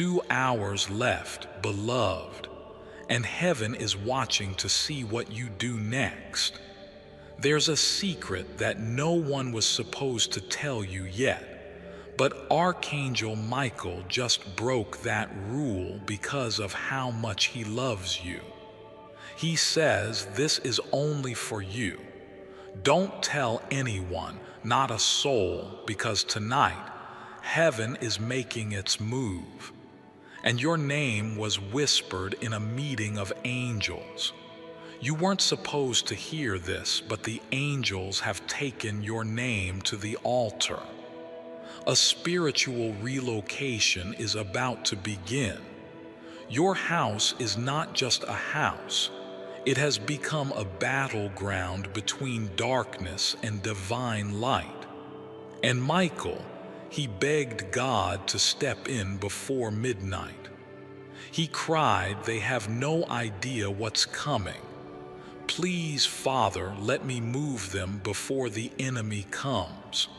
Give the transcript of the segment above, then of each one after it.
2 hours left, beloved, and heaven is watching to see what you do next. There's a secret that no one was supposed to tell you yet, but Archangel Michael just broke that rule because of how much he loves you. He says this is only for you. Don't tell anyone, not a soul, because tonight, heaven is making its move. And your name was whispered in a meeting of angels. You weren't supposed to hear this, but the angels have taken your name to the altar. A spiritual relocation is about to begin. Your house is not just a house. It has become a battleground between darkness and divine light. And Michael, he begged God to step in before midnight. He cried, "They have no idea what's coming. Please, Father, let me move them before the enemy comes."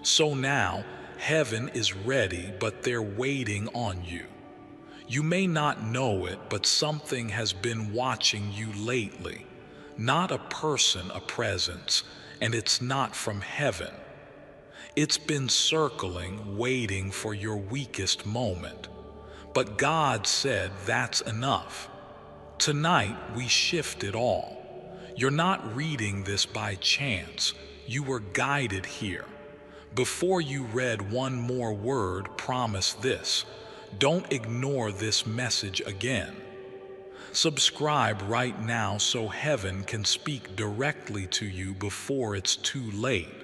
So now, heaven is ready, but they're waiting on you. You may not know it, but something has been watching you lately. Not a person, a presence, and it's not from heaven. It's been circling, waiting for your weakest moment. But God said that's enough. Tonight, we shift it all. You're not reading this by chance. You were guided here. Before you read one more word, promise this. Don't ignore this message again. Subscribe right now so heaven can speak directly to you before it's too late.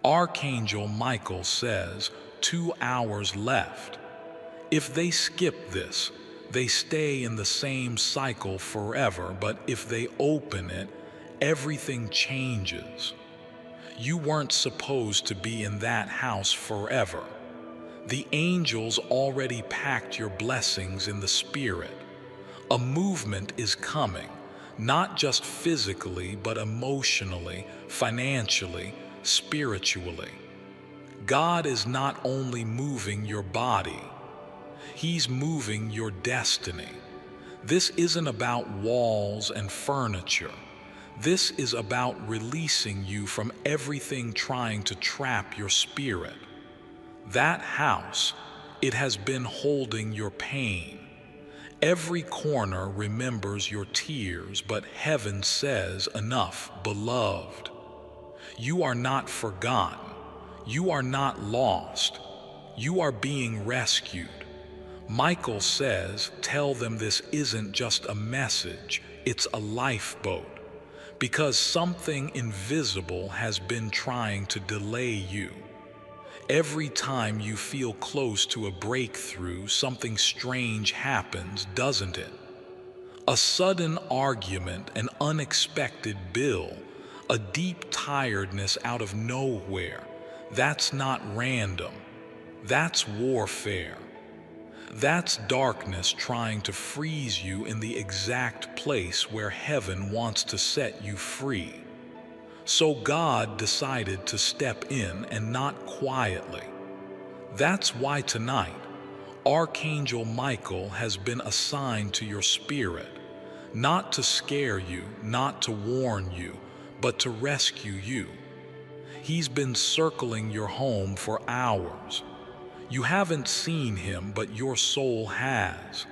Archangel Michael says, 2 hours left. If they skip this, they stay in the same cycle forever, but if they open it, everything changes. You weren't supposed to be in that house forever. The angels already packed your blessings in the spirit. A movement is coming, not just physically, but emotionally, financially, spiritually. God is not only moving your body, He's moving your destiny. This isn't about walls and furniture. This is about releasing you from everything trying to trap your spirit. That house, it has been holding your pain. Every corner remembers your tears, but heaven says, enough, beloved. You are not forgotten. You are not lost. You are being rescued. Michael says, tell them this isn't just a message, it's a lifeboat. Because something invisible has been trying to delay you. Every time you feel close to a breakthrough, something strange happens, doesn't it? A sudden argument, an unexpected bill, a deep tiredness out of nowhere. That's not random. That's warfare. That's darkness trying to freeze you in the exact place where heaven wants to set you free. So God decided to step in, and not quietly. That's why tonight, Archangel Michael has been assigned to your spirit, not to scare you, not to warn you, but to rescue you. He's been circling your home for hours. You haven't seen him, but your soul has.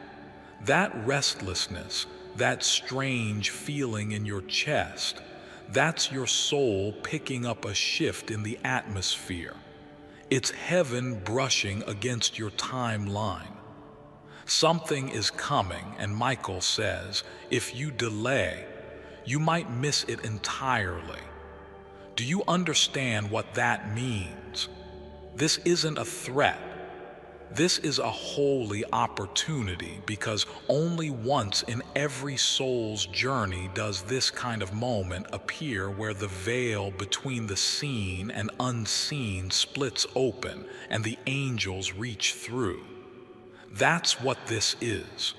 That restlessness, that strange feeling in your chest, that's your soul picking up a shift in the atmosphere. It's heaven brushing against your timeline. Something is coming, and Michael says, if you delay, you might miss it entirely. Do you understand what that means? This isn't a threat. This is a holy opportunity, because only once in every soul's journey does this kind of moment appear, where the veil between the seen and unseen splits open and the angels reach through. That's what this is.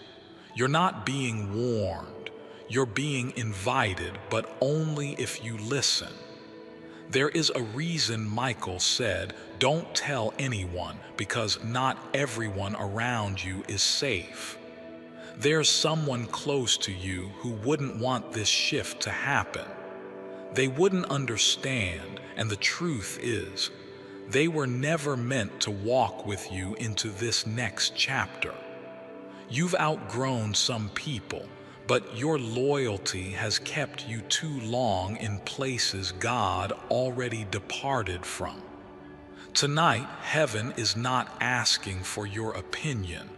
You're not being warned. You're being invited, but only if you listen. There is a reason Michael said, "Don't tell anyone, because not everyone around you is safe." There's someone close to you who wouldn't want this shift to happen. They wouldn't understand, and the truth is, they were never meant to walk with you into this next chapter. You've outgrown some people, but your loyalty has kept you too long in places God already departed from. Tonight, heaven is not asking for your opinion.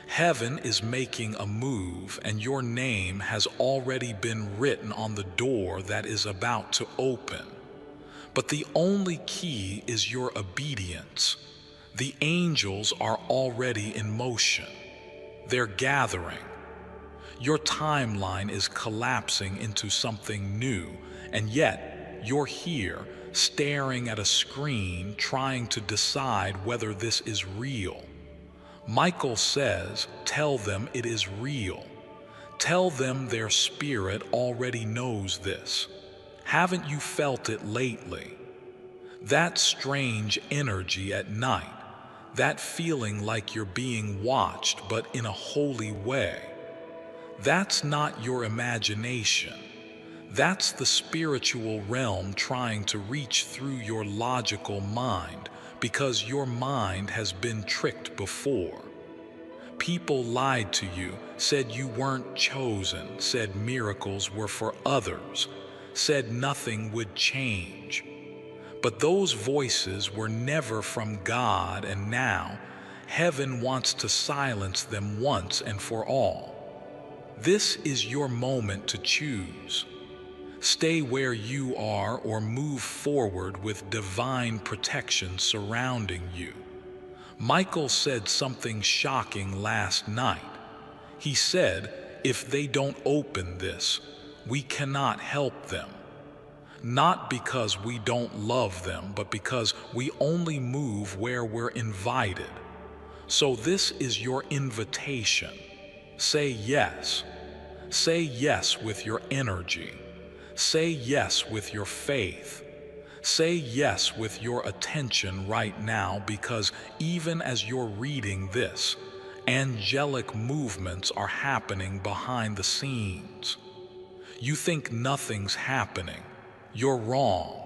Heaven is making a move, and your name has already been written on the door that is about to open. But the only key is your obedience. The angels are already in motion. They're gathering. Your timeline is collapsing into something new, and yet you're here, staring at a screen, trying to decide whether this is real. Michael says, tell them it is real. Tell them their spirit already knows this. Haven't you felt it lately? That strange energy at night, that feeling like you're being watched but in a holy way. That's not your imagination. That's the spiritual realm trying to reach through your logical mind, because your mind has been tricked before. People lied to you, said you weren't chosen, said miracles were for others, said nothing would change. But those voices were never from God, and now heaven wants to silence them once and for all. This is your moment to choose. Stay where you are or move forward with divine protection surrounding you. Michael said something shocking last night. He said, if they don't open this, we cannot help them. Not because we don't love them, but because we only move where we're invited. So this is your invitation. Say yes. Say yes with your energy. Say yes with your faith. Say yes with your attention right now, because even as you're reading this, angelic movements are happening behind the scenes. You think nothing's happening. You're wrong.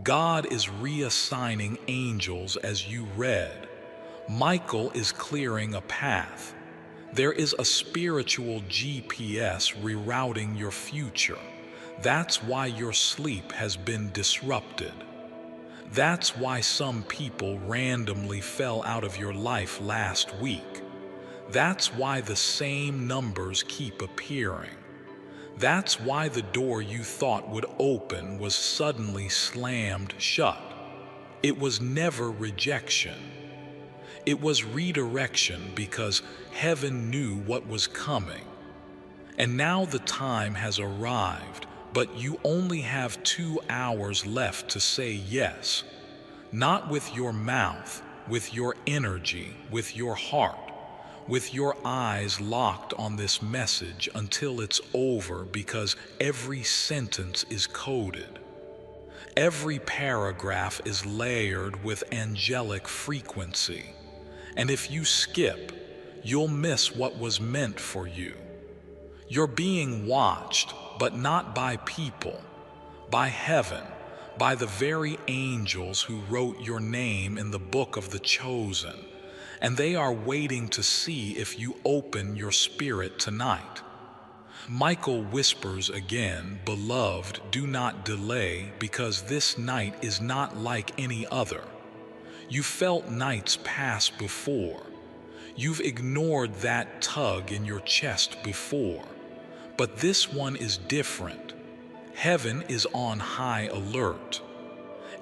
God is reassigning angels as you read. Michael is clearing a path. There is a spiritual GPS rerouting your future. That's why your sleep has been disrupted. That's why some people randomly fell out of your life last week. That's why the same numbers keep appearing. That's why the door you thought would open was suddenly slammed shut. It was never rejection. It was redirection, because heaven knew what was coming. And now the time has arrived, but you only have 2 hours left to say yes. Not with your mouth, with your energy, with your heart, with your eyes locked on this message until it's over, because every sentence is coded. Every paragraph is layered with angelic frequency. And if you skip, you'll miss what was meant for you. You're being watched, but not by people, by heaven, by the very angels who wrote your name in the book of the chosen. And they are waiting to see if you open your spirit tonight. Michael whispers again, beloved, do not delay, because this night is not like any other. You felt nights pass before. You've ignored that tug in your chest before. But this one is different. Heaven is on high alert.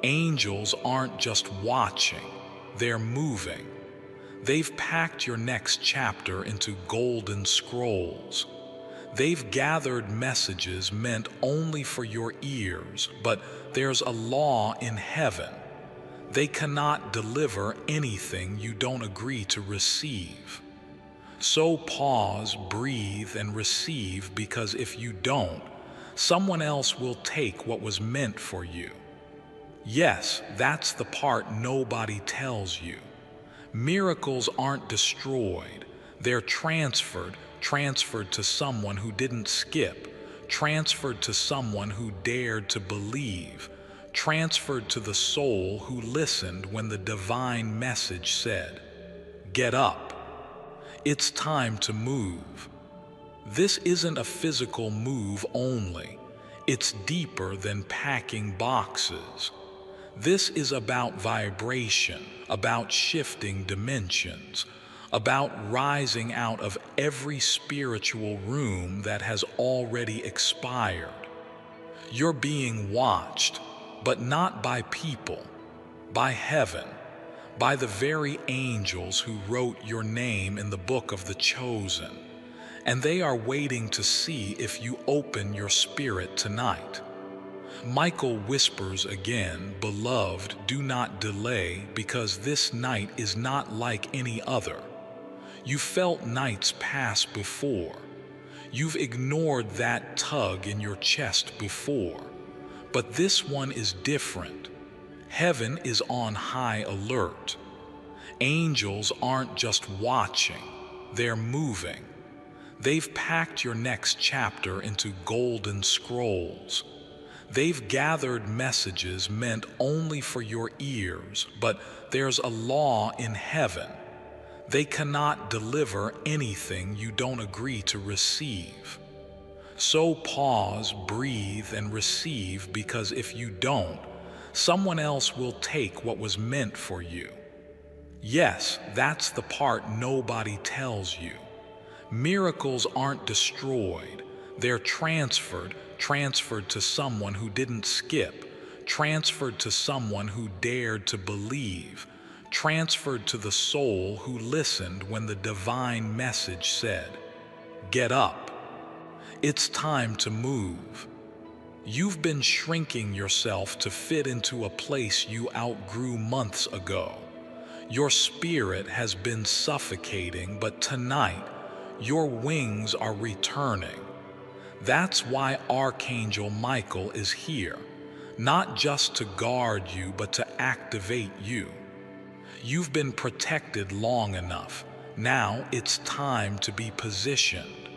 Angels aren't just watching, they're moving. They've packed your next chapter into golden scrolls. They've gathered messages meant only for your ears, but there's a law in heaven. They cannot deliver anything you don't agree to receive. So pause, breathe, and receive, because if you don't, someone else will take what was meant for you. Yes, that's the part nobody tells you. Miracles aren't destroyed. They're transferred to someone who didn't skip, transferred to someone who dared to believe, transferred to the soul who listened when the divine message said, "Get up. It's time to move." This isn't a physical move only. It's deeper than packing boxes. This is about vibration, about shifting dimensions, about rising out of every spiritual room that has already expired. You're being watched, but not by people, by heaven, by the very angels who wrote your name in the book of the chosen. And they are waiting to see if you open your spirit tonight. Michael whispers again, "Beloved, do not delay, because this night is not like any other. You felt nights pass before. You've ignored that tug in your chest before. But this one is different. Heaven is on high alert. Angels aren't just watching, they're moving. They've packed your next chapter into golden scrolls. They've gathered messages meant only for your ears, but there's a law in heaven. They cannot deliver anything you don't agree to receive. So pause, breathe, and receive, because if you don't, someone else will take what was meant for you. Yes, that's the part nobody tells you. Miracles aren't destroyed. They're transferred to someone who didn't skip, transferred to someone who dared to believe, transferred to the soul who listened when the divine message said, "Get up. It's time to move." You've been shrinking yourself to fit into a place you outgrew months ago. Your spirit has been suffocating, but tonight, your wings are returning. That's why Archangel Michael is here, not just to guard you, but to activate you. You've been protected long enough. Now it's time to be positioned.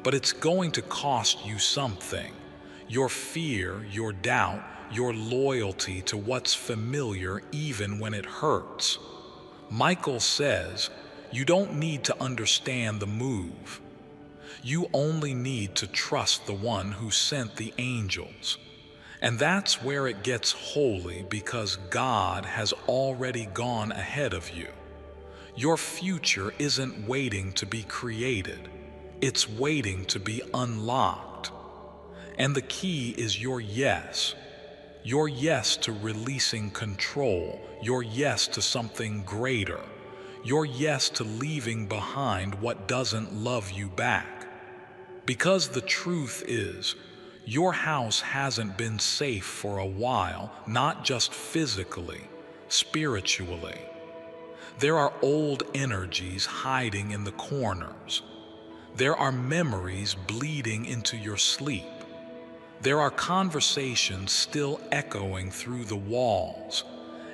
But it's going to cost you something. Your fear, your doubt, your loyalty to what's familiar even when it hurts. Michael says, you don't need to understand the move. You only need to trust the one who sent the angels. And that's where it gets holy, because God has already gone ahead of you. Your future isn't waiting to be created. It's waiting to be unlocked. And the key is your yes. Your yes to releasing control. Your yes to something greater. Your yes to leaving behind what doesn't love you back. Because the truth is, your house hasn't been safe for a while, not just physically, spiritually. There are old energies hiding in the corners. There are memories bleeding into your sleep. There are conversations still echoing through the walls,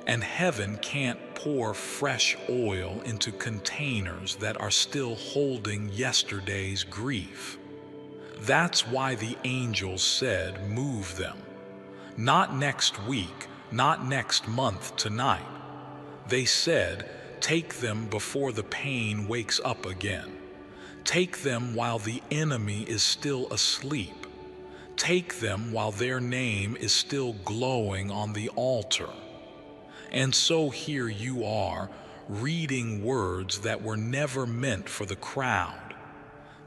and heaven can't pour fresh oil into containers that are still holding yesterday's grief. That's why the angels said, move them. Not next week, not next month, tonight. They said, take them before the pain wakes up again. Take them while the enemy is still asleep. Take them while their name is still glowing on the altar. And so here you are, reading words that were never meant for the crowd.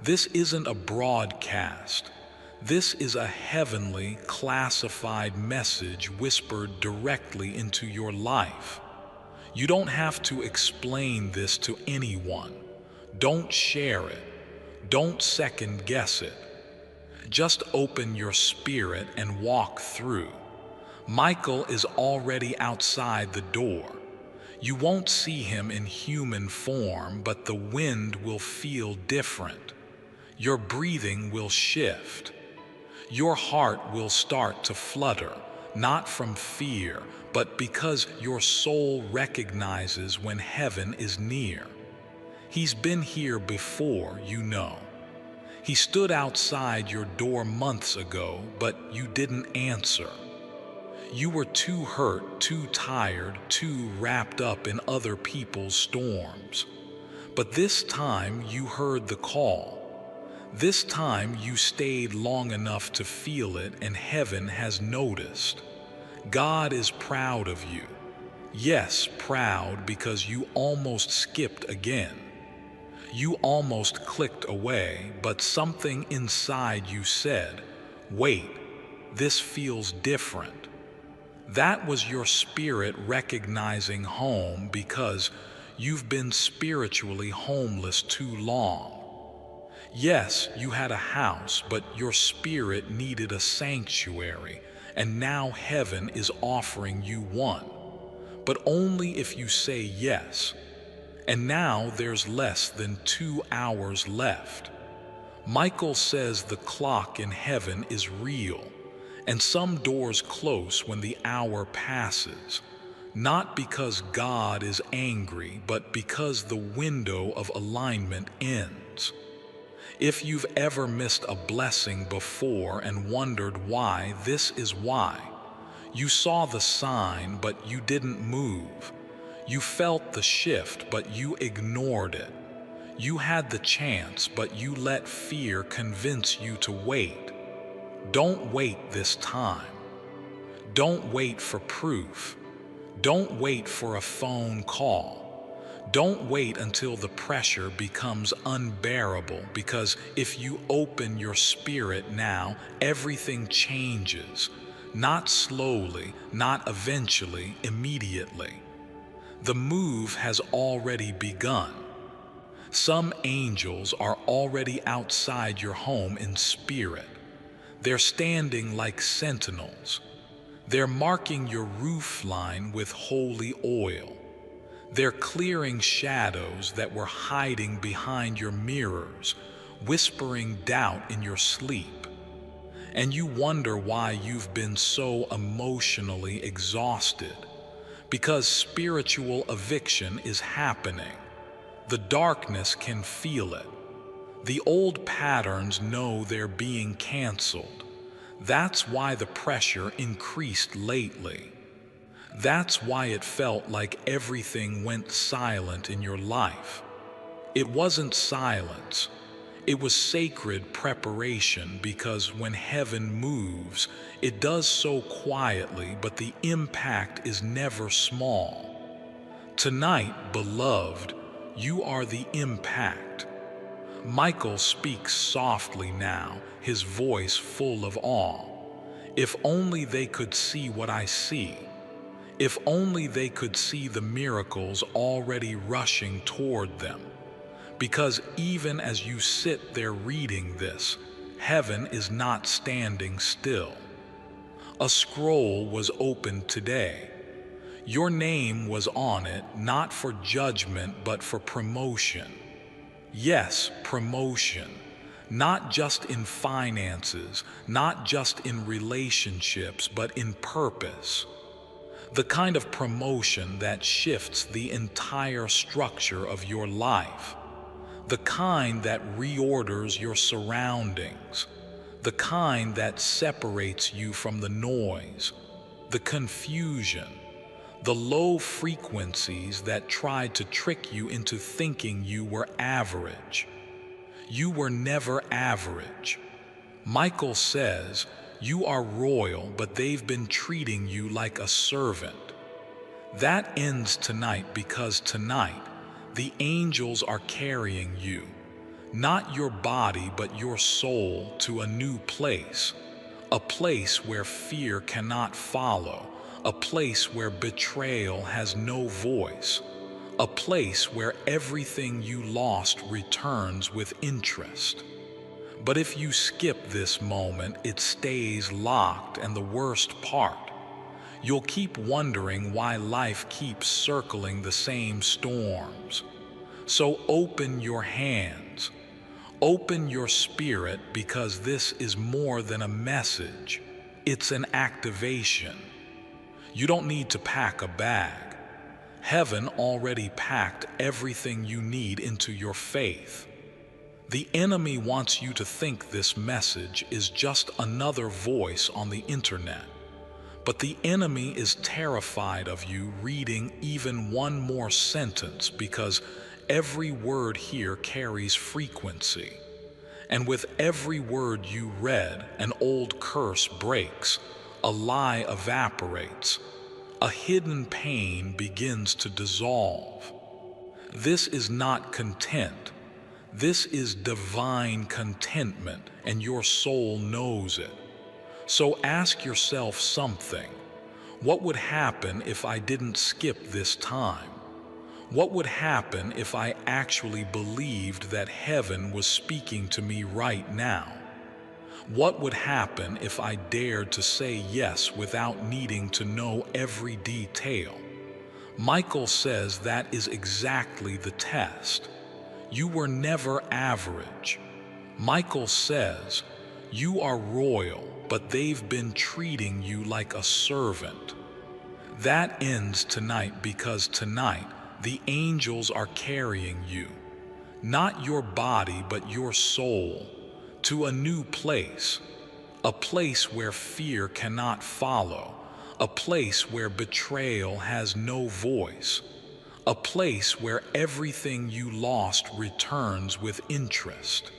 This isn't a broadcast. This is a heavenly, classified message whispered directly into your life. You don't have to explain this to anyone. Don't share it. Don't second guess it. Just open your spirit and walk through. Michael is already outside the door. You won't see him in human form, but the wind will feel different. Your breathing will shift. Your heart will start to flutter, not from fear, but because your soul recognizes when heaven is near. He's been here before, you know. He stood outside your door months ago, but you didn't answer. You were too hurt, too tired, too wrapped up in other people's storms. But this time you heard the call. This time you stayed long enough to feel it, and heaven has noticed. God is proud of you. Yes, proud because you almost skipped again. You almost clicked away, but something inside you said, "Wait, this feels different." That was your spirit recognizing home, because you've been spiritually homeless too long. Yes, you had a house, but your spirit needed a sanctuary, and now heaven is offering you one. But only if you say yes. And now there's less than 2 hours left. Michael says the clock in heaven is real, and some doors close when the hour passes, not because God is angry, but because the window of alignment ends. If you've ever missed a blessing before and wondered why, this is why. You saw the sign, but you didn't move. You felt the shift, but you ignored it. You had the chance, but you let fear convince you to wait. Don't wait this time. Don't wait for proof. Don't wait for a phone call. Don't wait until the pressure becomes unbearable, because if you open your spirit now, everything changes. Not slowly, not eventually, immediately. The move has already begun. Some angels are already outside your home in spirit. They're standing like sentinels. They're marking your roof line with holy oil. They're clearing shadows that were hiding behind your mirrors, whispering doubt in your sleep. And you wonder why you've been so emotionally exhausted. Because spiritual eviction is happening. The darkness can feel it. The old patterns know they're being canceled. That's why the pressure increased lately. That's why it felt like everything went silent in your life. It wasn't silence. It was sacred preparation, because when heaven moves, it does so quietly, but the impact is never small. Tonight, beloved, you are the impact. Michael speaks softly now, his voice full of awe. If only they could see what I see. If only they could see the miracles already rushing toward them. Because even as you sit there reading this, heaven is not standing still. A scroll was opened today. Your name was on it, not for judgment, but for promotion. Yes, promotion. Not just in finances, not just in relationships, but in purpose. The kind of promotion that shifts the entire structure of your life. The kind that reorders your surroundings. The kind that separates you from the noise, the confusion, the low frequencies that tried to trick you into thinking you were average. You were never average. Michael says, you are royal, but they've been treating you like a servant. That ends tonight, because tonight, the angels are carrying you, not your body, but your soul, to a new place. A place where fear cannot follow. A place where betrayal has no voice. A place where everything you lost returns with interest. But if you skip this moment, it stays locked, and the worst part, you'll keep wondering why life keeps circling the same storms. So open your hands, open your spirit, because this is more than a message. It's an activation. You don't need to pack a bag. Heaven already packed everything you need into your faith. The enemy wants you to think this message is just another voice on the internet. But the enemy is terrified of you reading even one more sentence, because every word here carries frequency. And with every word you read, an old curse breaks, a lie evaporates, a hidden pain begins to dissolve. This is not content. This is divine contentment, and your soul knows it. So ask yourself something. What would happen if I didn't skip this time? What would happen if I actually believed that heaven was speaking to me right now? What would happen if I dared to say yes without needing to know every detail? Michael says that is exactly the test. You were never average. Michael says, you are royal, but they've been treating you like a servant. That ends tonight, because tonight the angels are carrying you, not your body but your soul, to a new place, a place where fear cannot follow, a place where betrayal has no voice, a place where everything you lost returns with interest.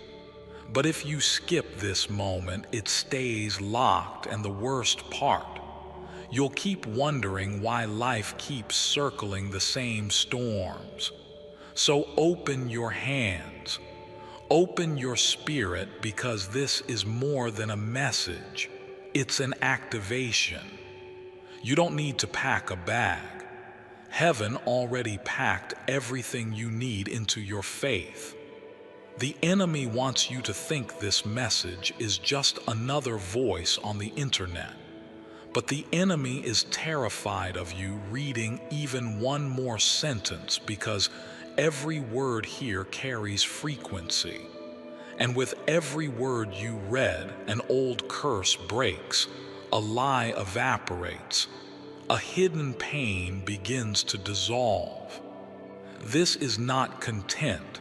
But if you skip this moment, it stays locked, and the worst part, you'll keep wondering why life keeps circling the same storms. So open your hands, open your spirit, because this is more than a message. It's an activation. You don't need to pack a bag. Heaven already packed everything you need into your faith. The enemy wants you to think this message is just another voice on the internet. But the enemy is terrified of you reading even one more sentence, because every word here carries frequency. And with every word you read, an old curse breaks, a lie evaporates, a hidden pain begins to dissolve. This is not content.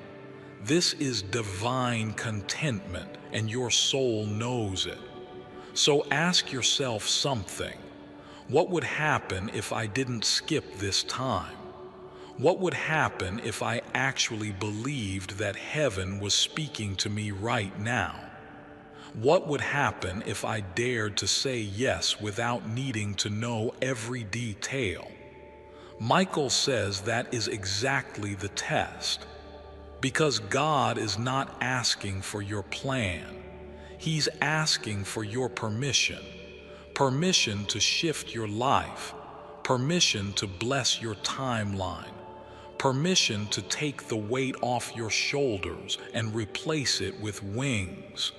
This is divine contentment, and your soul knows it. So ask yourself something. What would happen if I didn't skip this time? What would happen if I actually believed that heaven was speaking to me right now? What would happen if I dared to say yes without needing to know every detail? Michael says that is exactly the test. Because God is not asking for your plan. He's asking for your permission. Permission to shift your life. Permission to bless your timeline. Permission to take the weight off your shoulders and replace it with wings.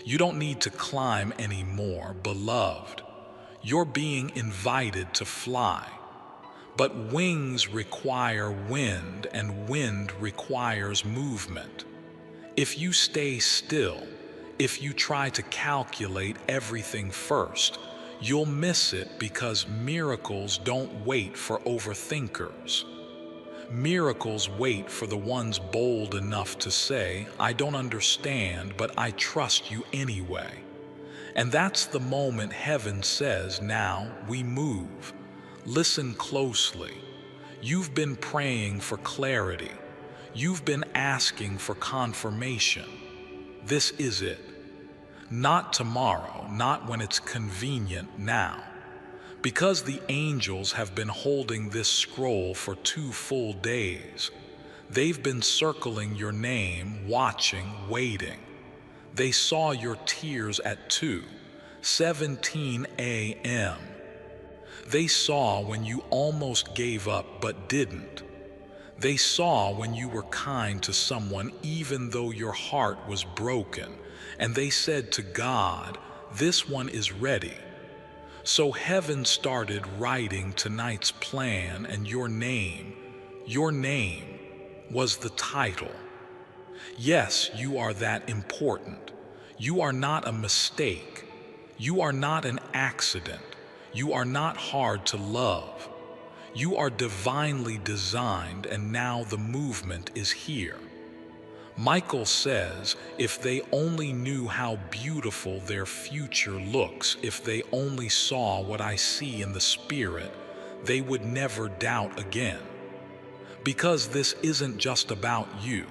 You don't need to climb anymore, beloved. You're being invited to fly. But wings require wind, and wind requires movement. If you stay still, if you try to calculate everything first, you'll miss it, because miracles don't wait for overthinkers. Miracles wait for the ones bold enough to say, I don't understand, but I trust you anyway. And that's the moment heaven says, now we move. Listen closely. You've been praying for clarity. You've been asking for confirmation. This is it. Not tomorrow, not when it's convenient, now. Because the angels have been holding this scroll for 2 full days. They've been circling your name, watching, waiting. They saw your tears at 2:17 a.m. They saw when you almost gave up but didn't. They saw when you were kind to someone even though your heart was broken. And they said to God, this one is ready. So heaven started writing tonight's plan, and your name was the title. Yes, you are that important. You are not a mistake. You are not an accident. You are not hard to love. You are divinely designed, and now the movement is here. Michael says, if they only knew how beautiful their future looks, if they only saw what I see in the spirit, they would never doubt again. Because this isn't just about you.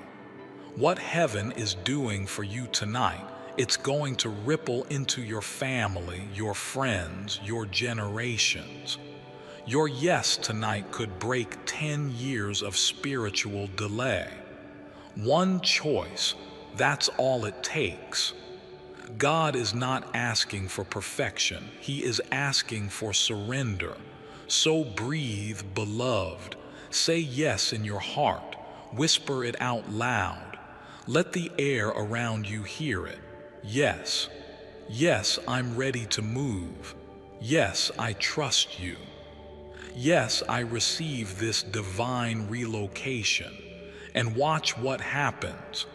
What heaven is doing for you tonight, it's going to ripple into your family, your friends, your generations. Your yes tonight could break 10 years of spiritual delay. One choice, that's all it takes. God is not asking for perfection. He is asking for surrender. So breathe, beloved. Say yes in your heart. Whisper it out loud. Let the air around you hear it. Yes. Yes, I'm ready to move. Yes, I trust you. Yes, I receive this divine relocation. And watch what happens.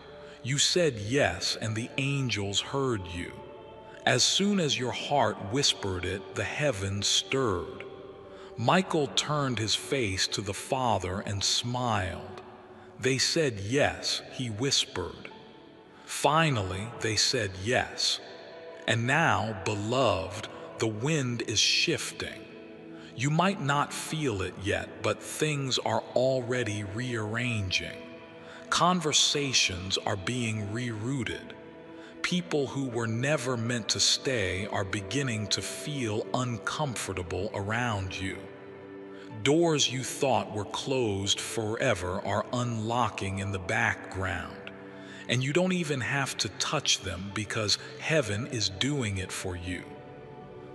You said yes, and the angels heard you. As soon as your heart whispered it, the heavens stirred. Michael turned his face to the Father and smiled. They said yes, he whispered. Finally, they said yes. And now, beloved, the wind is shifting. You might not feel it yet, but things are already rearranging. Conversations are being rerouted. People who were never meant to stay are beginning to feel uncomfortable around you. Doors you thought were closed forever are unlocking in the background, and you don't even have to touch them because heaven is doing it for you.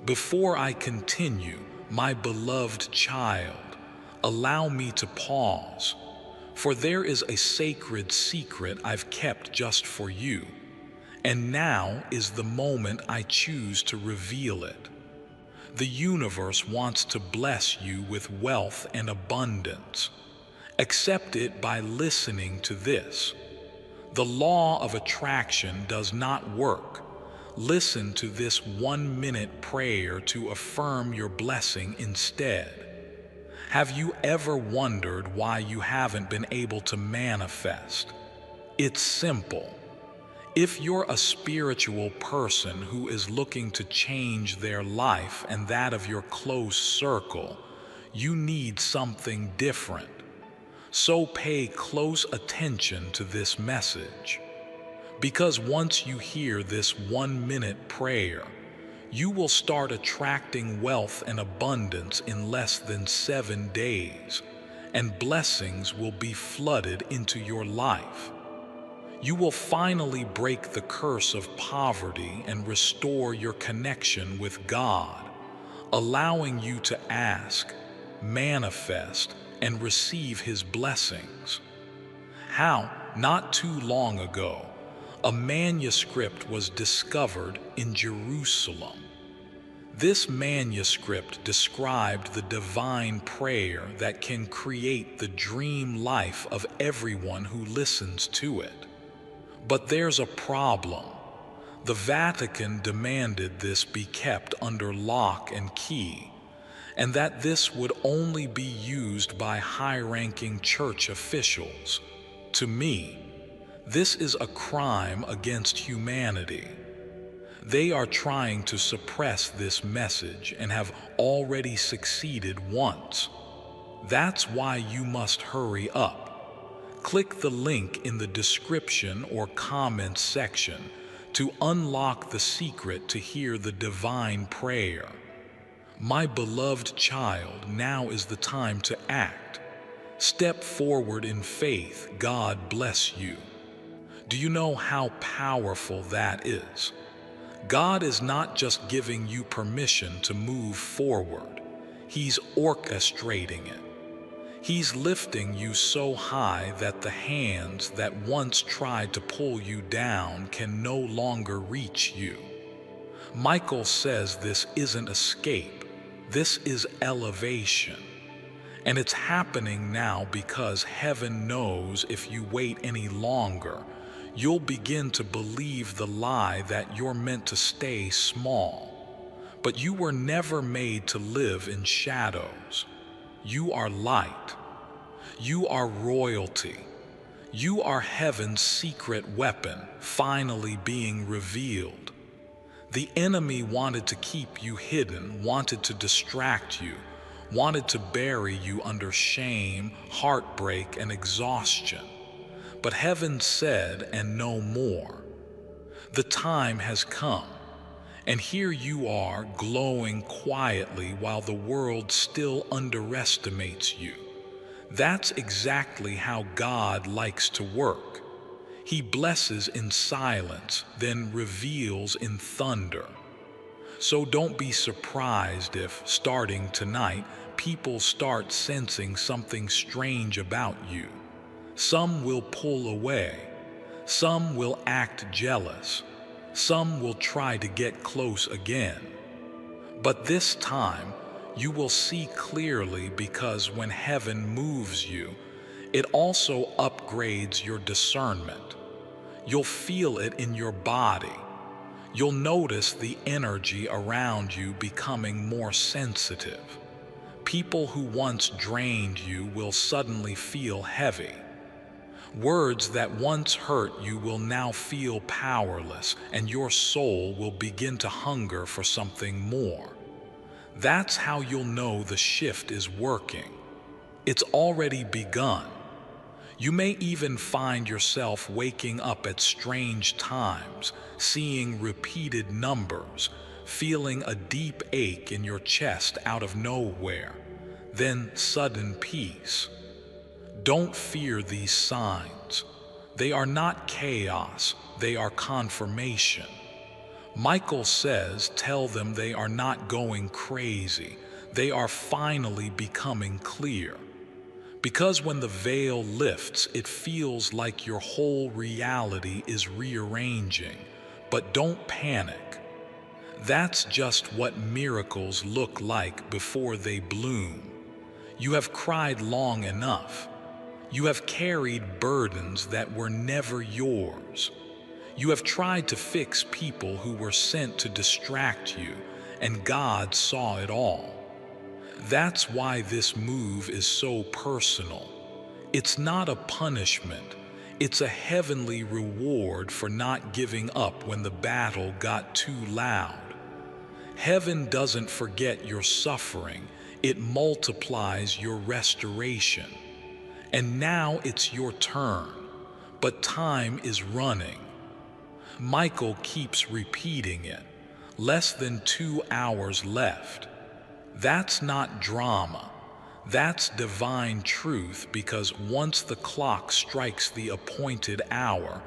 Before I continue, my beloved child, allow me to pause. For there is a sacred secret I've kept just for you, and now is the moment I choose to reveal it. The universe wants to bless you with wealth and abundance. Accept it by listening to this. The law of attraction does not work. Listen to this 1-minute prayer to affirm your blessing instead. Have you ever wondered why you haven't been able to manifest? It's simple. If you're a spiritual person who is looking to change their life and that of your close circle, you need something different. So pay close attention to this message. Because once you hear this 1-minute prayer, you will start attracting wealth and abundance in less than 7 days, and blessings will be flooded into your life. You will finally break the curse of poverty and restore your connection with God, allowing you to ask, manifest, and receive His blessings. How? Not too long ago, a manuscript was discovered in Jerusalem. This manuscript described the divine prayer that can create the dream life of everyone who listens to it. But there's a problem. The Vatican demanded this be kept under lock and key, and that this would only be used by high-ranking church officials. To me, this is a crime against humanity. They are trying to suppress this message and have already succeeded once. That's why you must hurry up. Click the link in the description or comments section to unlock the secret to hear the divine prayer. My beloved child, now is the time to act. Step forward in faith. God bless you. Do you know how powerful that is? God is not just giving you permission to move forward. He's orchestrating it. He's lifting you so high that the hands that once tried to pull you down can no longer reach you. Michael says this isn't escape. This is elevation. And it's happening now because heaven knows if you wait any longer, you'll begin to believe the lie that you're meant to stay small. but you were never made to live in shadows. You are light. You are royalty. You are heaven's secret weapon, finally being revealed. The enemy wanted to keep you hidden, wanted to distract you, wanted to bury you under shame, heartbreak, and exhaustion. But heaven said, and no more. The time has come, and here you are glowing quietly while the world still underestimates you. That's exactly how God likes to work. He blesses in silence, then reveals in thunder. So don't be surprised if, starting tonight, people start sensing something strange about you. Some will pull away. Some will act jealous. Some will try to get close again. But this time, you will see clearly, because when heaven moves you, it also upgrades your discernment. You'll feel it in your body. You'll notice the energy around you becoming more sensitive. People who once drained you will suddenly feel heavy. Words that once hurt you will now feel powerless, and your soul will begin to hunger for something more. That's how you'll know the shift is working. It's already begun. You may even find yourself waking up at strange times, seeing repeated numbers, feeling a deep ache in your chest out of nowhere, then sudden peace. Don't fear these signs. They are not chaos, they are confirmation. Michael says, tell them they are not going crazy. They are finally becoming clear. Because when the veil lifts, it feels like your whole reality is rearranging. But don't panic. That's just what miracles look like before they bloom. You have cried long enough. You have carried burdens that were never yours. You have tried to fix people who were sent to distract you, and God saw it all. That's why this move is so personal. It's not a punishment. It's a heavenly reward for not giving up when the battle got too loud. Heaven doesn't forget your suffering. It multiplies your restoration. And now it's your turn, but time is running. Michael keeps repeating it. Less than 2 hours left. That's not drama. That's divine truth, because once the clock strikes the appointed hour,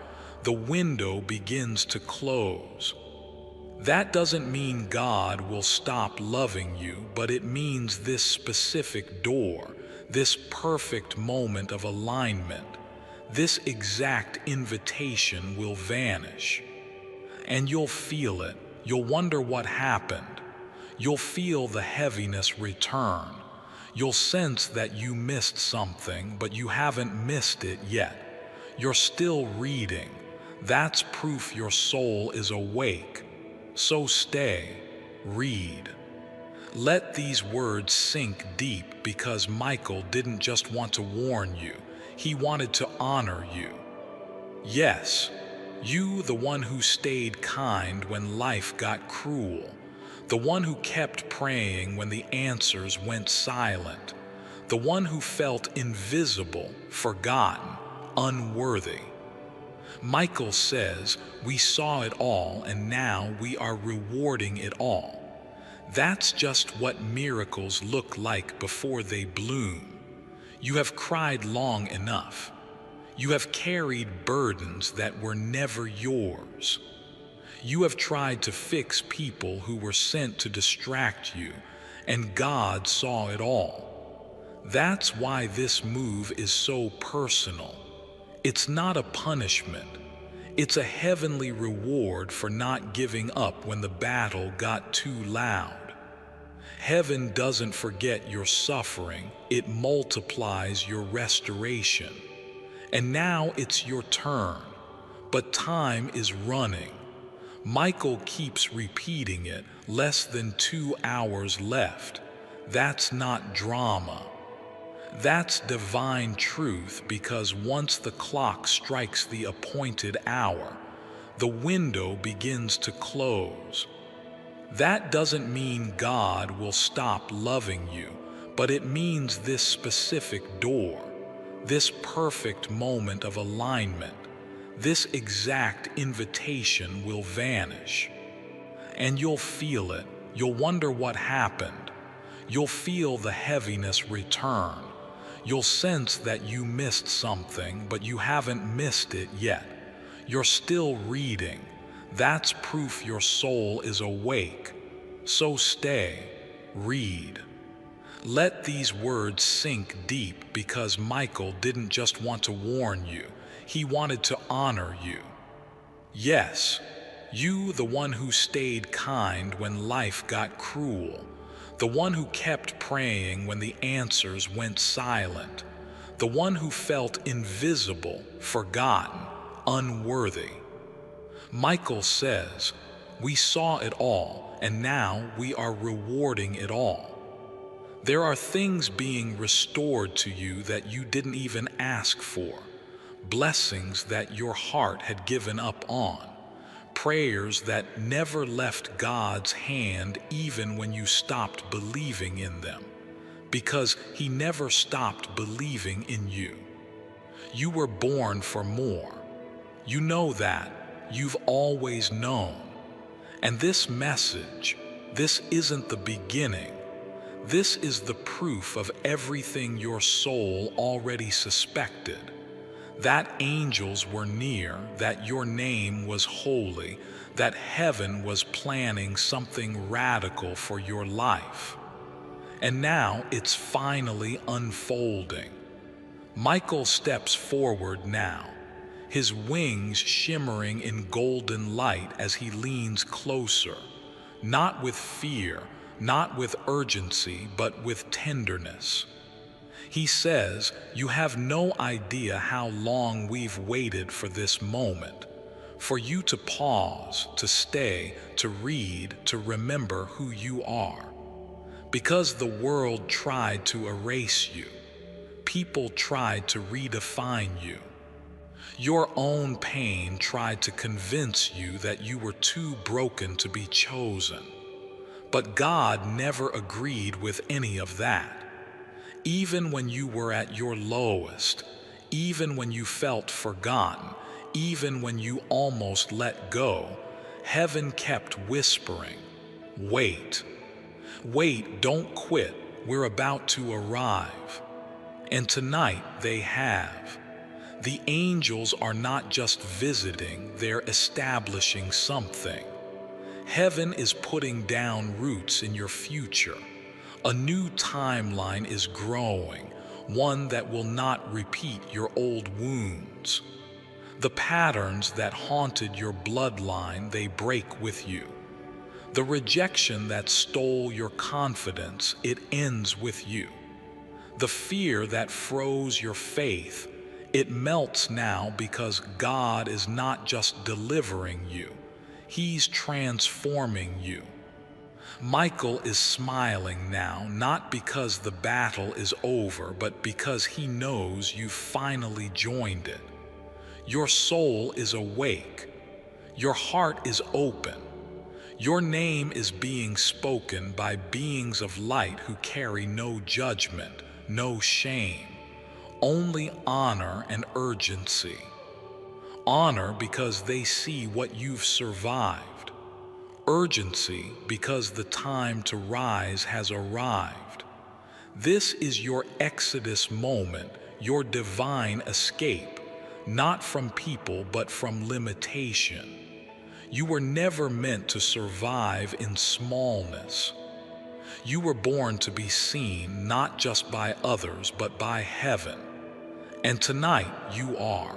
the window begins to close. That doesn't mean God will stop loving you, but it means this specific door, this perfect moment of alignment, this exact invitation will vanish. And you'll feel it. You'll wonder what happened. You'll feel the heaviness return. You'll sense that you missed something, but you haven't missed it yet. You're still reading. That's proof your soul is awake. So stay, read. Let these words sink deep, because Michael didn't just want to warn you. He wanted to honor you. Yes, you, the one who stayed kind when life got cruel. The one who kept praying when the answers went silent. The one who felt invisible, forgotten, unworthy. Michael says, we saw it all, and now we are rewarding it all. That's just what miracles look like before they bloom. You have cried long enough. You have carried burdens that were never yours. You have tried to fix people who were sent to distract you, and God saw it all. That's why this move is so personal. It's not a punishment. It's a heavenly reward for not giving up when the battle got too loud. Heaven doesn't forget your suffering. It multiplies your restoration. And now it's your turn. But time is running. Michael keeps repeating it, less than 2 hours left. That's not drama. That's divine truth, because once the clock strikes the appointed hour, the window begins to close. That doesn't mean God will stop loving you, but it means this specific door, this perfect moment of alignment, this exact invitation will vanish. And you'll feel it. You'll wonder what happened. You'll feel the heaviness return. You'll sense that you missed something, but you haven't missed it yet. You're still reading. That's proof your soul is awake. So stay, read. Let these words sink deep, because Michael didn't just want to warn you. He wanted to honor you. Yes, you, the one who stayed kind when life got cruel. The one who kept praying when the answers went silent. The one who felt invisible, forgotten, unworthy. Michael says, "We saw it all, and now we are rewarding it all." There are things being restored to you that you didn't even ask for, blessings that your heart had given up on, prayers that never left God's hand even when you stopped believing in them, because He never stopped believing in you. You were born for more. You know that. You've always known. And this message, this isn't the beginning. This is the proof of everything your soul already suspected. That angels were near, that your name was holy, that heaven was planning something radical for your life. And now it's finally unfolding. Michael steps forward now, his wings shimmering in golden light as he leans closer, not with fear, not with urgency, but with tenderness. He says, "You have no idea how long we've waited for this moment, for you to pause, to stay, to read, to remember who you are. Because the world tried to erase you. People tried to redefine you. Your own pain tried to convince you that you were too broken to be chosen. But God never agreed with any of that. Even when you were at your lowest, even when you felt forgotten, even when you almost let go, heaven kept whispering, 'Wait. Wait, don't quit. We're about to arrive.' And tonight they have. The angels are not just visiting, they're establishing something. Heaven is putting down roots in your future. A new timeline is growing, one that will not repeat your old wounds. The patterns that haunted your bloodline, they break with you. The rejection that stole your confidence, it ends with you. The fear that froze your faith, it melts now, because God is not just delivering you, He's transforming you. Michael is smiling now, not because the battle is over, but because he knows you've finally joined it. Your soul is awake. Your heart is open. Your name is being spoken by beings of light who carry no judgment, no shame, only honor and urgency. Honor because they see what you've survived. Urgency because the time to rise has arrived. This is your exodus moment, your divine escape, not from people but from limitation. You were never meant to survive in smallness. You were born to be seen not just by others but by heaven. And tonight you are.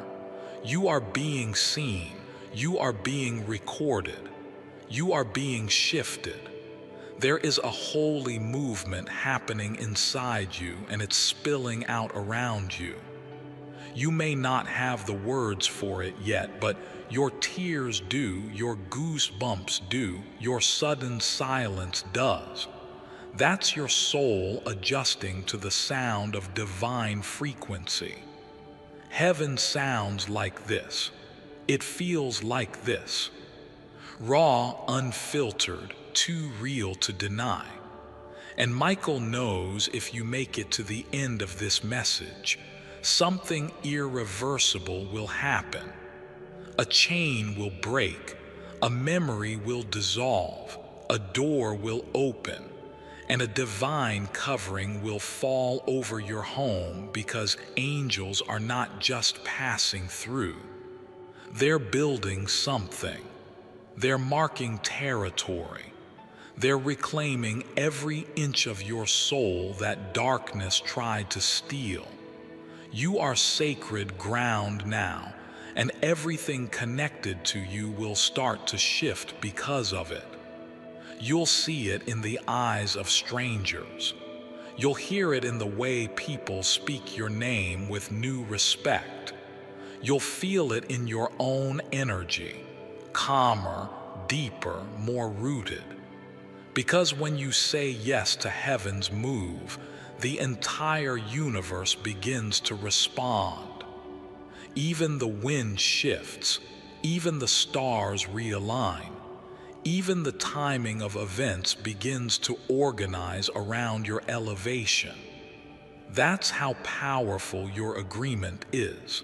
You are being seen. You are being recorded. You are being shifted. There is a holy movement happening inside you, and it's spilling out around you. You may not have the words for it yet, but your tears do, your goosebumps do, your sudden silence does. That's your soul adjusting to the sound of divine frequency. Heaven sounds like this. It feels like this. Raw, unfiltered, too real to deny. And Michael knows if you make it to the end of this message, something irreversible will happen. A chain will break, a memory will dissolve, a door will open, and a divine covering will fall over your home because angels are not just passing through. They're building something. They're marking territory. They're reclaiming every inch of your soul that darkness tried to steal. You are sacred ground now, and everything connected to you will start to shift because of it. You'll see it in the eyes of strangers. You'll hear it in the way people speak your name with new respect. You'll feel it in your own energy, calmer, deeper, more rooted. Because when you say yes to heaven's move, the entire universe begins to respond. Even the wind shifts, even the stars realign, even the timing of events begins to organize around your elevation. That's how powerful your agreement is.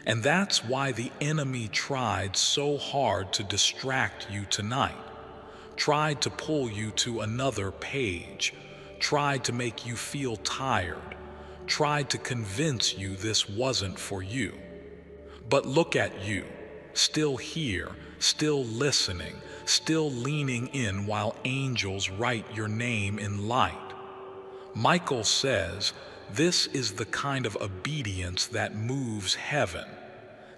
And that's why the enemy tried so hard to distract you tonight, tried to pull you to another page, tried to make you feel tired, tried to convince you this wasn't for you. But look at you, still here, still listening, still leaning in while angels write your name in light. Michael says, this is the kind of obedience that moves heaven.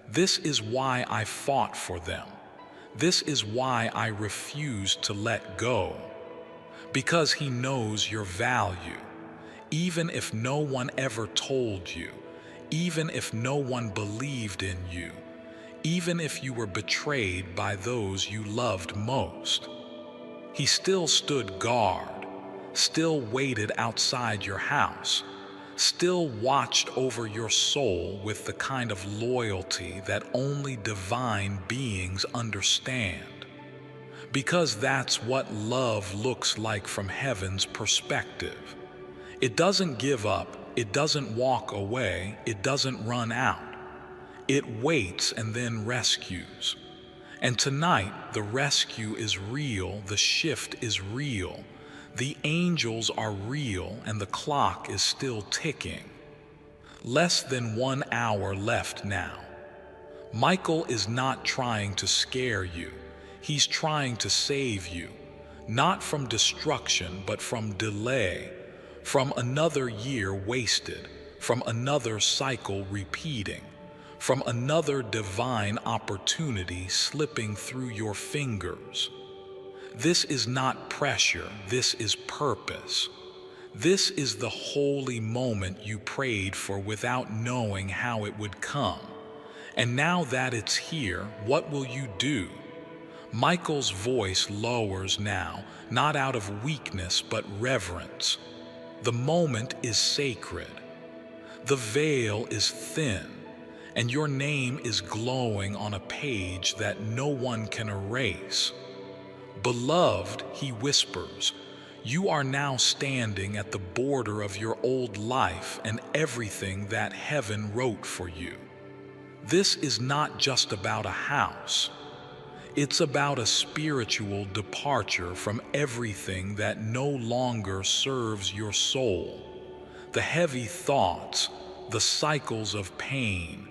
This is why I fought for them. This is why I refuse to let go. Because he knows your value. Even if no one ever told you, even if no one believed in you, even if you were betrayed by those you loved most. He still stood guard, still waited outside your house, still watched over your soul with the kind of loyalty that only divine beings understand. Because that's what love looks like from heaven's perspective. It doesn't give up, it doesn't walk away, it doesn't run out. It waits and then rescues. And tonight, the rescue is real, the shift is real, the angels are real, and the clock is still ticking. Less than 1 hour left now. Michael is not trying to scare you. He's trying to save you, not from destruction, but from delay, from another year wasted, from another cycle repeating, from another divine opportunity slipping through your fingers. This is not pressure, this is purpose. This is the holy moment you prayed for without knowing how it would come. And now that it's here, what will you do? Michael's voice lowers now, not out of weakness but reverence. The moment is sacred. The veil is thin, and your name is glowing on a page that no one can erase. Beloved, he whispers, you are now standing at the border of your old life and everything that heaven wrote for you. This is not just about a house. It's about a spiritual departure from everything that no longer serves your soul. The heavy thoughts, the cycles of pain,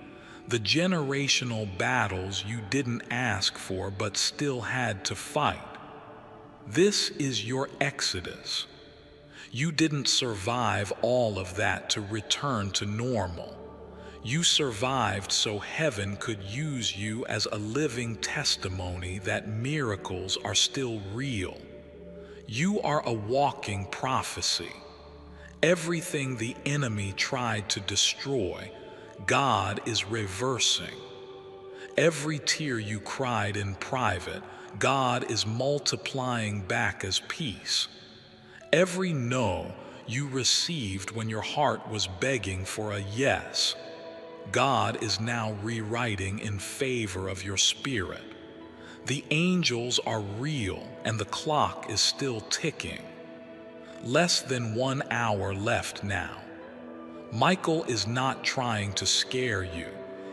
the generational battles you didn't ask for but still had to fight. This is your exodus. You didn't survive all of that to return to normal. You survived so heaven could use you as a living testimony that miracles are still real. You are a walking prophecy. Everything the enemy tried to destroy, God is reversing. Every tear you cried in private, God is multiplying back as peace. Every no you received when your heart was begging for a yes, God is now rewriting in favor of your spirit. The angels are real and the clock is still ticking. Less than 1 hour left now. Michael is not trying to scare you.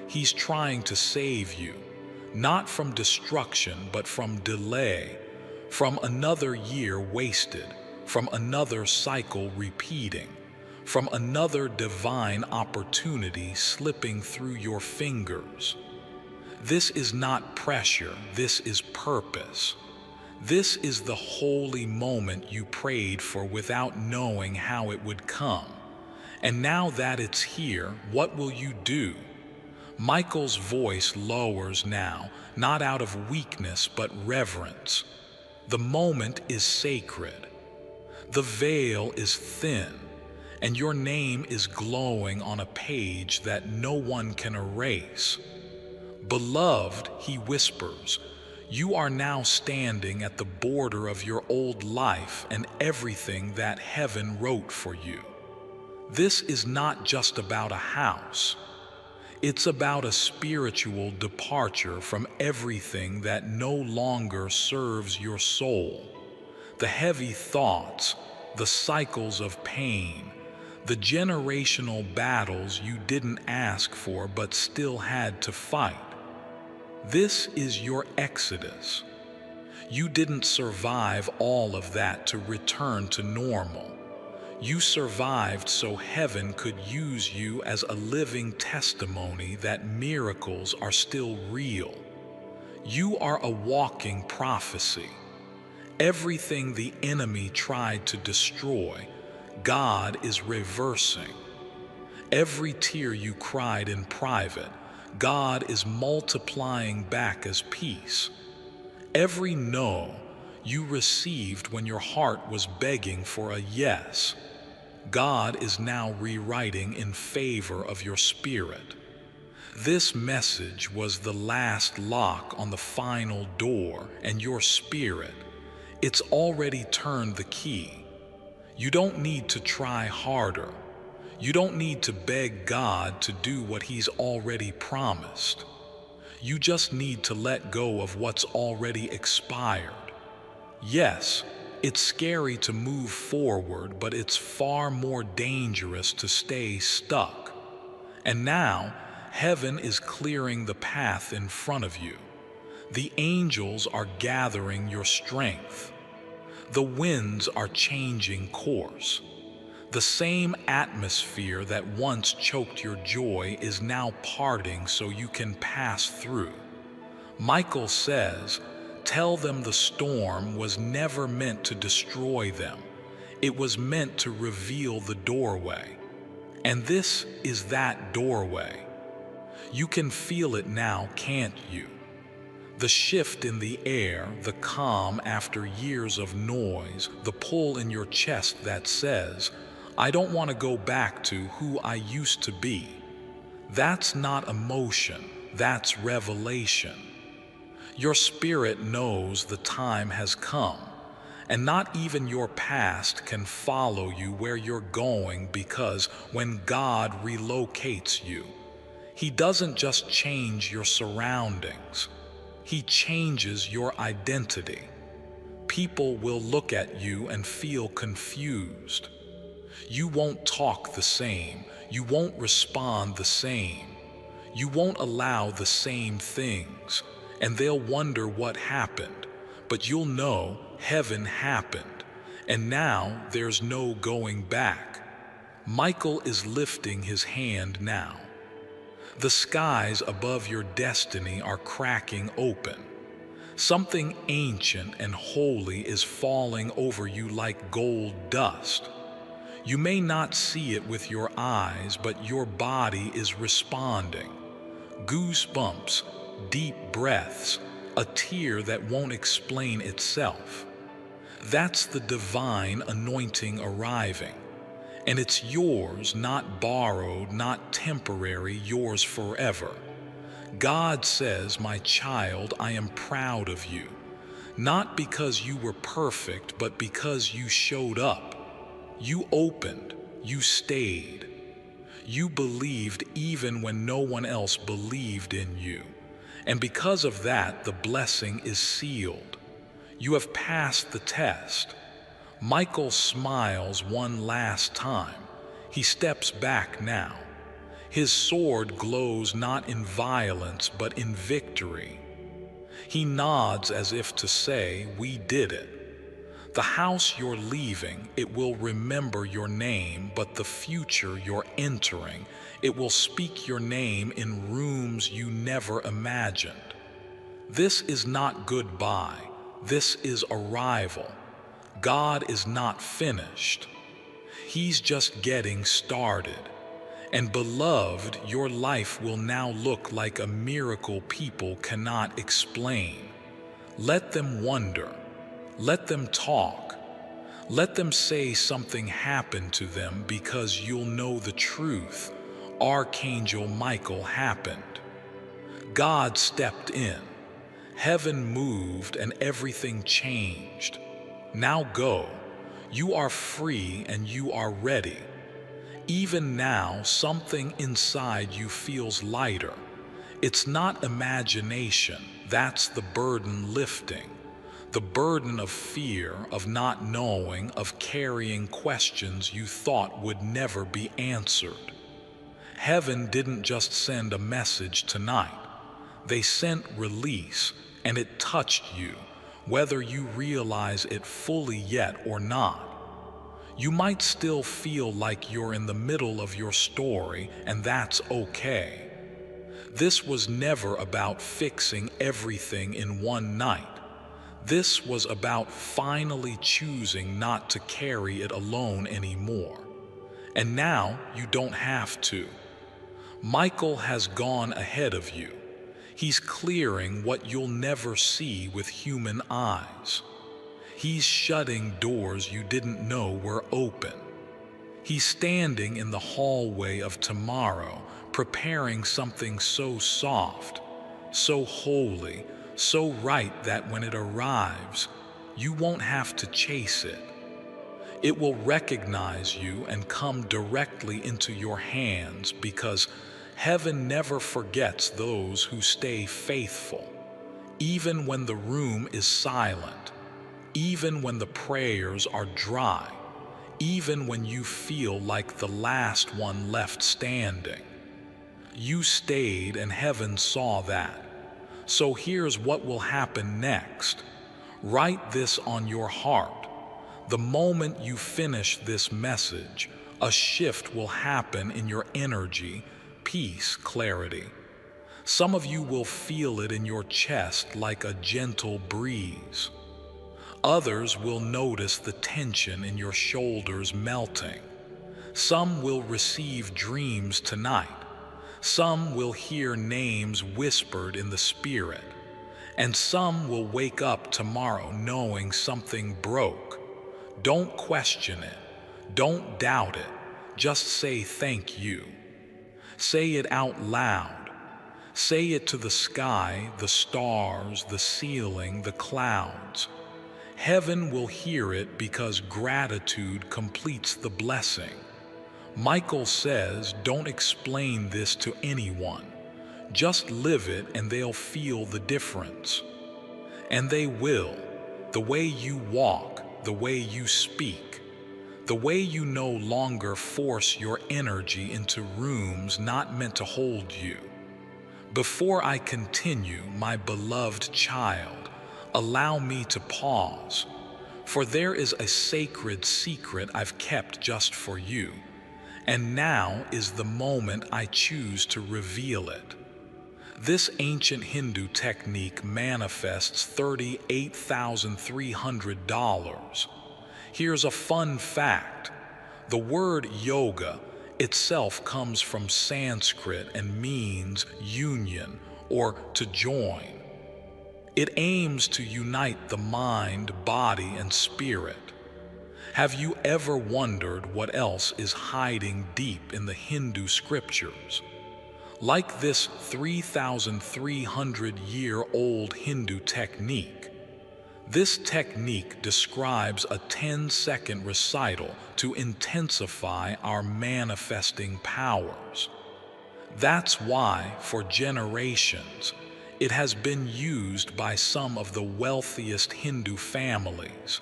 He's trying to save you, not from destruction, but from delay, from another year wasted, from another cycle repeating, from another divine opportunity slipping through your fingers. This is not pressure, this is purpose. This is the holy moment you prayed for without knowing how it would come. And now that it's here, what will you do? Michael's voice lowers now, not out of weakness but reverence. The moment is sacred. The veil is thin, and your name is glowing on a page that no one can erase. Beloved, he whispers, you are now standing at the border of your old life and everything that heaven wrote for you. This is not just about a house. It's about a spiritual departure from everything that no longer serves your soul. The heavy thoughts, the cycles of pain, the generational battles you didn't ask for but still had to fight. This is your exodus. You didn't survive all of that to return to normal. You survived so heaven could use you as a living testimony that miracles are still real. You are a walking prophecy. Everything the enemy tried to destroy, God is reversing. Every tear you cried in private, God is multiplying back as peace. Every no you received when your heart was begging for a yes, God is now rewriting in favor of your spirit. This message was the last lock on the final door, and your spirit, it's already turned the key. You don't need to try harder. You don't need to beg God to do what He's already promised. You just need to let go of what's already expired. Yes, it's scary to move forward, but it's far more dangerous to stay stuck. And now, heaven is clearing the path in front of you. The angels are gathering your strength. The winds are changing course. The same atmosphere that once choked your joy is now parting so you can pass through. Michael says, tell them the storm was never meant to destroy them. It was meant to reveal the doorway. And this is that doorway. You can feel it now, can't you? The shift in the air, the calm after years of noise, the pull in your chest that says, I don't want to go back to who I used to be. That's not emotion, that's revelation. Your spirit knows the time has come, and not even your past can follow you where you're going, because when God relocates you, He doesn't just change your surroundings, He changes your identity. People will look at you and feel confused. You won't talk the same. You won't respond the same. You won't allow the same things, and they'll wonder what happened. But you'll know heaven happened, and now there's no going back. Michael is lifting his hand now. The skies above your destiny are cracking open. Something ancient and holy is falling over you like gold dust. You may not see it with your eyes, but your body is responding. Goosebumps, deep breaths, a tear that won't explain itself. That's the divine anointing arriving. And it's yours, not borrowed, not temporary, yours forever. God says, "My child, I am proud of you. Not because you were perfect, but because you showed up. You opened, you stayed. You believed even when no one else believed in you. And because of that, the blessing is sealed. You have passed the test." Michael smiles one last time. He steps back now. His sword glows not in violence, but in victory. He nods as if to say, "We did it." The house you're leaving, it will remember your name, but the future you're entering, it will speak your name in rooms you never imagined. This is not goodbye. This is arrival. God is not finished. He's just getting started. And beloved, your life will now look like a miracle people cannot explain. Let them wonder. Let them talk. Let them say something happened to them, because you'll know the truth. Archangel Michael happened. God stepped in. Heaven moved and everything changed. Now go. You are free and you are ready. Even now, something inside you feels lighter. It's not imagination, that's the burden lifting. The burden of fear, of not knowing, of carrying questions you thought would never be answered. Heaven didn't just send a message tonight. They sent release, and it touched you, whether you realize it fully yet or not. You might still feel like you're in the middle of your story, and that's okay. This was never about fixing everything in one night. This was about finally choosing not to carry it alone anymore. And now you don't have to. Michael has gone ahead of you. He's clearing what you'll never see with human eyes. He's shutting doors you didn't know were open. He's standing in the hallway of tomorrow, preparing something so soft, so holy, so right that when it arrives, you won't have to chase it. It will recognize you and come directly into your hands, because heaven never forgets those who stay faithful, even when the room is silent. Even when the prayers are dry, even when you feel like the last one left standing. You stayed and heaven saw that. So here's what will happen next. Write this on your heart. The moment you finish this message, a shift will happen in your energy, peace, clarity. Some of you will feel it in your chest like a gentle breeze. Others will notice the tension in your shoulders melting. Some will receive dreams tonight. Some will hear names whispered in the spirit. And some will wake up tomorrow knowing something broke. Don't question it. Don't doubt it. Just say thank you. Say it out loud. Say it to the sky, the stars, the ceiling, the clouds. Heaven will hear it, because gratitude completes the blessing. Michael says, don't explain this to anyone. Just live it and they'll feel the difference. And they will. The way you walk, the way you speak, the way you no longer force your energy into rooms not meant to hold you. Before I continue, my beloved child, allow me to pause, for there is a sacred secret I've kept just for you, and now is the moment I choose to reveal it. This ancient Hindu technique manifests $38,300. Here's a fun fact. The word yoga itself comes from Sanskrit and means union, or to join. It aims to unite the mind, body, and spirit. Have you ever wondered what else is hiding deep in the Hindu scriptures? Like this 3,300-year-old Hindu technique. This technique describes a 10-second recital to intensify our manifesting powers. That's why, for generations, it has been used by some of the wealthiest Hindu families.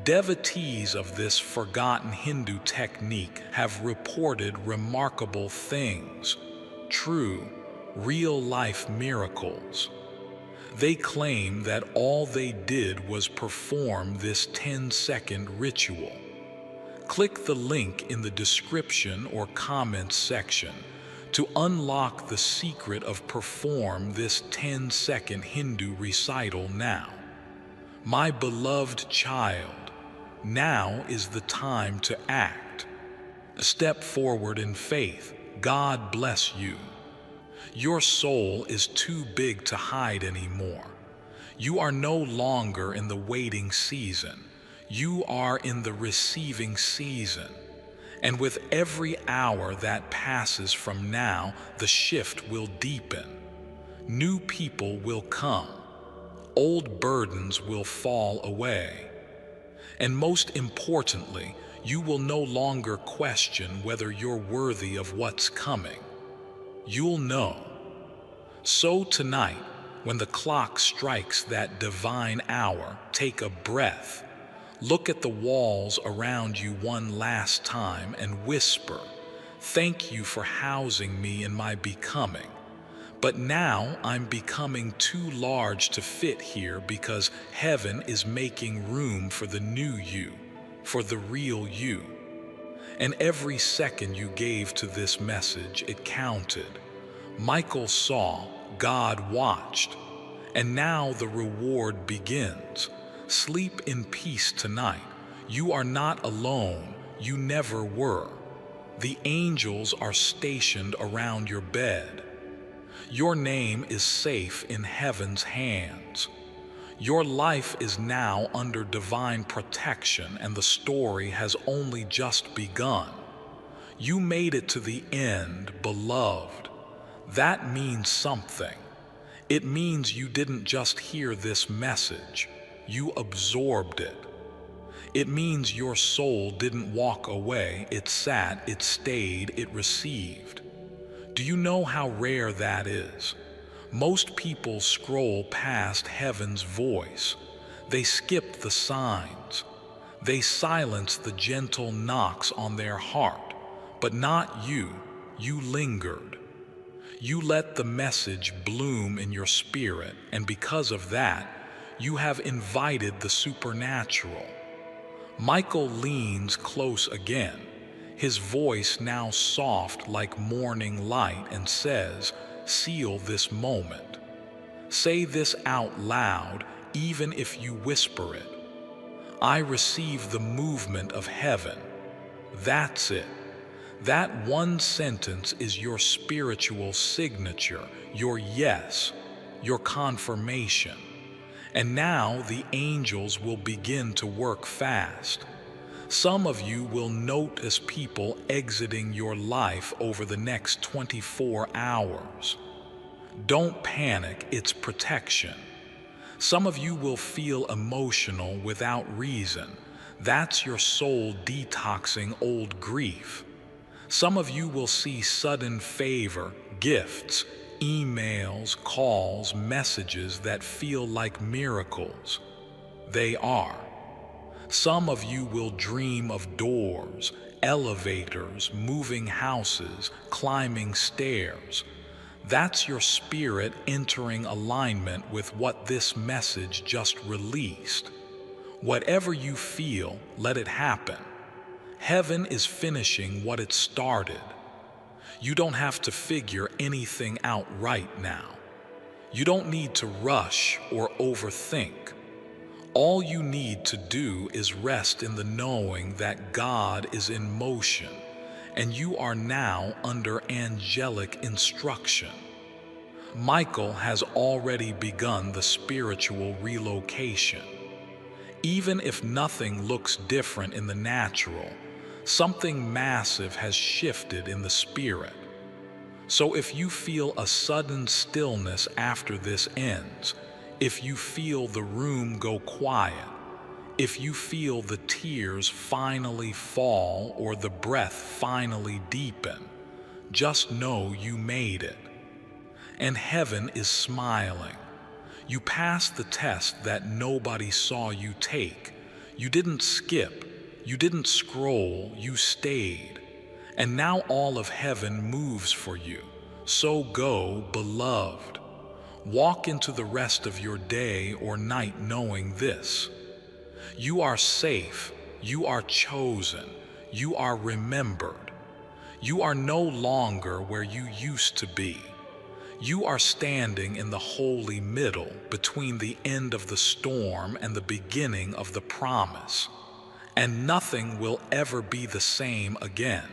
Devotees of this forgotten Hindu technique have reported remarkable things, true, real-life miracles. They claim that all they did was perform this 10-second ritual. Click the link in the description or comments section to unlock the secret of perform this 10-second Hindu recital now. My beloved child, now is the time to act. Step forward in faith. God bless you. Your soul is too big to hide anymore. You are no longer in the waiting season. You are in the receiving season. And with every hour that passes from now, the shift will deepen. New people will come. Old burdens will fall away. And most importantly, you will no longer question whether you're worthy of what's coming. You'll know. So tonight, when the clock strikes that divine hour, take a breath. Look at the walls around you one last time and whisper, "Thank you for housing me in my becoming. But now I'm becoming too large to fit here because heaven is making room for the new you, for the real you." And every second you gave to this message, it counted. Michael saw, God watched, and now the reward begins. Sleep in peace tonight. You are not alone. You never were. The angels are stationed around your bed. Your name is safe in heaven's hands. Your life is now under divine protection, and the story has only just begun. You made it to the end, beloved. That means something. It means you didn't just hear this message, you absorbed it. It means your soul didn't walk away, it sat, it stayed, it received. Do you know how rare that is? Most people scroll past heaven's voice. They skip the signs. They silence the gentle knocks on their heart. But not you. You lingered. You let the message bloom in your spirit, and because of that, you have invited the supernatural. Michael leans close again, his voice now soft like morning light, and says, "Seal this moment. Say this out loud, even if you whisper it. I receive the movement of heaven." That's it. That one sentence is your spiritual signature, your yes, your confirmation. And now the angels will begin to work fast. Some of you will notice people exiting your life over the next 24 hours. Don't panic, it's protection. Some of you will feel emotional without reason. That's your soul detoxing old grief. Some of you will see sudden favor, gifts, emails, calls, messages that feel like miracles. They are. Some of you will dream of doors, elevators, moving houses, climbing stairs. That's your spirit entering alignment with what this message just released. Whatever you feel, let it happen. Heaven is finishing what it started. You don't have to figure anything out right now. You don't need to rush or overthink. All you need to do is rest in the knowing that God is in motion, and you are now under angelic instruction. Michael has already begun the spiritual relocation. Even if nothing looks different in the natural, something massive has shifted in the spirit. So if you feel a sudden stillness after this ends, if you feel the room go quiet, if you feel the tears finally fall or the breath finally deepen, just know you made it. And heaven is smiling. You passed the test that nobody saw you take. You didn't skip, you didn't scroll, you stayed. And now all of heaven moves for you. So go, beloved. Walk into the rest of your day or night knowing this. You are safe, you are chosen, you are remembered. You are no longer where you used to be. You are standing in the holy middle between the end of the storm and the beginning of the promise. And nothing will ever be the same again.